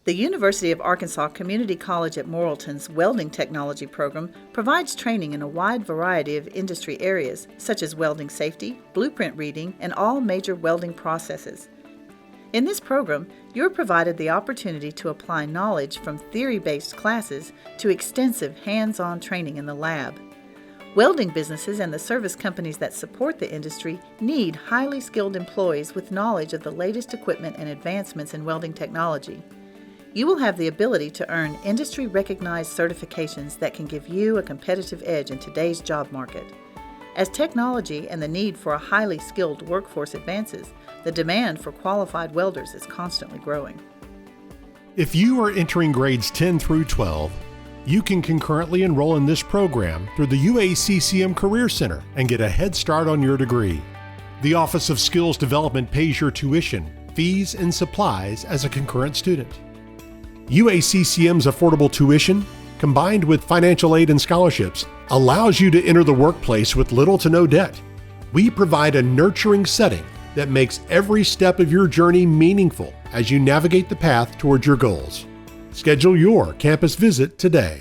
The University of Arkansas Community College at Morrilton's Welding Technology program provides training in a wide variety of industry areas, such as welding safety, blueprint reading, and all major welding processes. In this program, you're provided the opportunity to apply knowledge from theory-based classes to extensive hands-on training in the lab. Welding businesses and the service companies that support the industry need highly skilled employees with knowledge of the latest equipment and advancements in welding technology. You will have the ability to earn industry-recognized certifications that can give you a competitive edge in today's job market. As technology and the need for a highly skilled workforce advances, the demand for qualified welders is constantly growing. If you are entering grades 10 through 12, you can concurrently enroll in this program through the UACCM Career Center and get a head start on your degree. The Office of Skills Development pays your tuition, fees, and supplies as a concurrent student. UACCM's affordable tuition, combined with financial aid and scholarships, allows you to enter the workplace with little to no debt. We provide a nurturing setting that makes every step of your journey meaningful as you navigate the path towards your goals. Schedule your campus visit today.